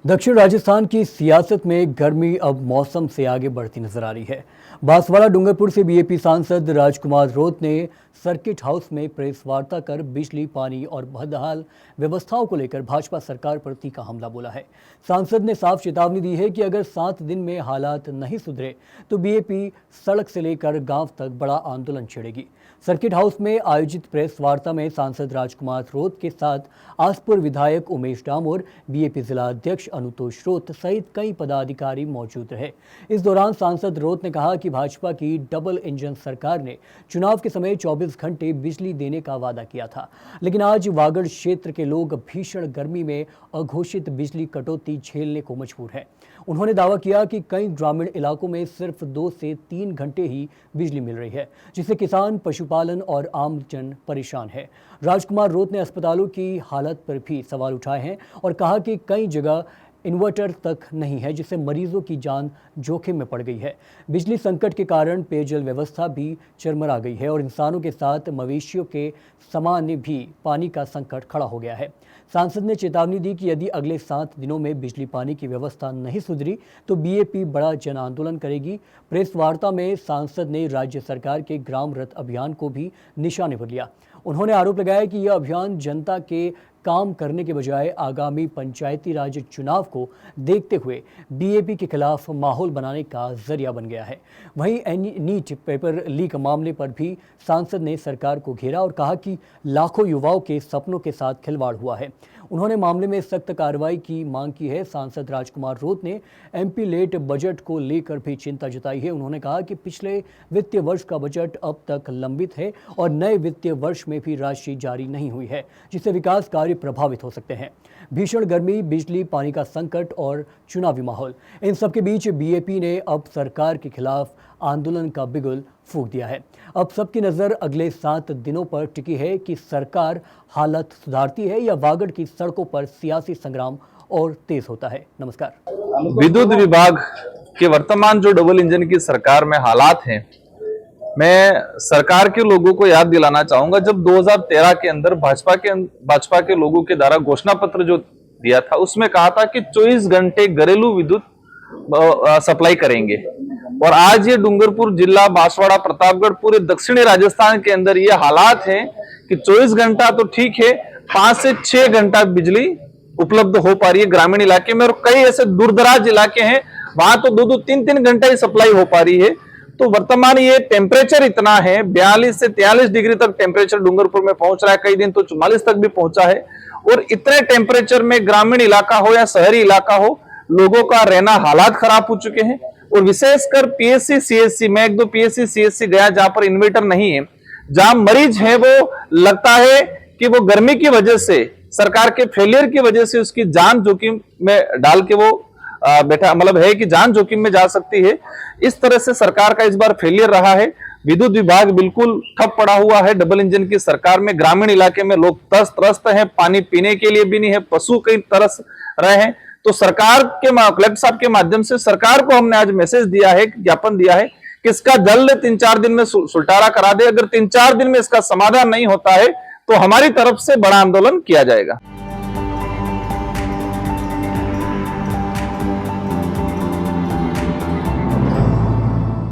दक्षिण राजस्थान की सियासत में गर्मी अब मौसम से आगे बढ़ती नजर आ रही है। बांसवाड़ा डूंगरपुर से बीएपी सांसद राजकुमार रोत ने सर्किट हाउस में प्रेस वार्ता कर बिजली, पानी और बदहाल व्यवस्थाओं को लेकर भाजपा सरकार पर तीखा हमला बोला है। सांसद ने साफ चेतावनी दी है कि अगर 7 दिन में हालात नहीं सुधरे तो बीएपी सड़क से लेकर गांव तक बड़ा आंदोलन छेड़ेगी। सर्किट हाउस में आयोजित प्रेस वार्ता में सांसद राजकुमार रोत के साथ आसपुर विधायक उमेश डामोर, बीएपी जिला अध्यक्ष अनुतोष रोत सहित कई पदाधिकारी मौजूद रहे। इस दौरान सांसद रोत ने कहा कि भाजपा की डबल इंजन सरकार ने चुनाव के समय 24 घंटे बिजली देने का वादा किया था, लेकिन आज वागड़ क्षेत्र के लोग भीषण गर्मी में अघोषित बिजली कटौती झेलने को मजबूर हैं। उन्होंने दावा किया कि कई ग्रामीण इलाकों में सिर्फ 2 से 3 घंटे ही बिजली मिल रही है, जिससे किसान, पशुपालन और आमजन परेशान है। राजकुमार रोत ने अस्पतालों की हालत पर भी सवाल उठाए हैं और कहा कि कई जगह इन्वर्टर तक नहीं है, जिससे मरीजों की जान जोखिम में पड़ गई है। बिजली संकट के कारण पेयजल व्यवस्था भी चरमरा गई है और इंसानों के साथ मवेशियों के सामान्य भी पानी का संकट खड़ा हो गया है। सांसद ने चेतावनी दी कि यदि अगले 7 दिनों में बिजली पानी की व्यवस्था नहीं सुधरी तो बीएपी बड़ा जन आंदोलन करेगी। प्रेस वार्ता में सांसद ने राज्य सरकार के ग्राम रथ अभियान को भी निशाने पर लिया। उन्होंने आरोप लगाया कि यह अभियान जनता के काम करने के बजाय आगामी पंचायती राज चुनाव को देखते हुए बीएपी के खिलाफ माहौल बनाने का जरिया बन गया है। वहीं नीट पेपर लीक मामले पर भी सांसद ने सरकार को घेरा और कहा कि लाखों युवाओं के सपनों के साथ खिलवाड़ हुआ है। उन्होंने मामले में सख्त कार्रवाई की मांग की है। सांसद राजकुमार रोत ने एमपी लेट बजट को लेकर भी चिंता जताई है। उन्होंने कहा कि पिछले वित्तीय वर्ष का बजट अब तक लंबित है और नए वित्तीय वर्ष में भी राशि जारी नहीं हुई है, जिससे विकास कार्य प्रभावित हो सकते हैं। भीषण गर्मी, बिजली, पानी का संकट और चुनावी माहौल, इन सब के बीच बीएपी ने अब सरकार के खिलाफ आंदोलन का बिगुल फूंक दिया है। अब सबकी नजर अगले 7 दिनों पर टिकी है कि सरकार हालत सुधारती है या वागड़ की सड़कों पर सियासी संग्राम और तेज होता है। नमस्कार। विद्युत विभाग के वर्तमान जो डबल इंजन की सरकार में हालात हैं, मैं सरकार के लोगों को याद दिलाना चाहूंगा, जब 2013 के अंदर भाजपा के लोगों के द्वारा घोषणा पत्र जो दिया था उसमें कहा था कि 24 घंटे घरेलू विद्युत सप्लाई करेंगे। और आज ये डूंगरपुर जिला, बांसवाड़ा, प्रतापगढ़, पूरे दक्षिणी राजस्थान के अंदर ये हालात हैं कि 24 घंटा तो ठीक है, 5 से 6 घंटा बिजली उपलब्ध हो पा रही है ग्रामीण इलाके में। और कई ऐसे दूरदराज इलाके हैं वहां तो 2-2, 3-3 घंटा ही सप्लाई हो पा रही है। तो वर्तमान ये टेम्परेचर इतना है, 42 से 43 डिग्री तक टेम्परेचर डूंगरपुर में पहुंच रहा है, कई दिन तो 44 तक भी पहुंचा है। और इतने टेम्परेचर में ग्रामीण इलाका हो या शहरी इलाका हो, लोगों का रहना हालात खराब हो चुके हैं। और विशेषकर पीएससी सीएससी में 1-2 पीएससी सीएससी गया जहां पर इन्वर्टर नहीं है, जहां मरीज है वो लगता है कि वो गर्मी की वजह से, सरकार के फेलियर की वजह से उसकी जान जोखिम में डाल के वो बैठा, मतलब है कि जान जोखिम में जा सकती है। इस तरह से सरकार का इस बार फेलियर रहा है। विद्युत विभाग बिल्कुल ठप पड़ा हुआ है डबल इंजन की सरकार में। ग्रामीण इलाके में लोग त्रस्त हैं, पानी पीने के लिए भी नहीं है, पशु कई तरस रहे हैं। तो सरकार के कलेक्टर साहब के माध्यम से सरकार को हमने आज मैसेज दिया है, ज्ञापन दिया है कि इसका जल्द 3-4 दिन में सुलटारा करा दे। अगर 3-4 दिन में इसका समाधान नहीं होता है तो हमारी तरफ से बड़ा आंदोलन किया जाएगा।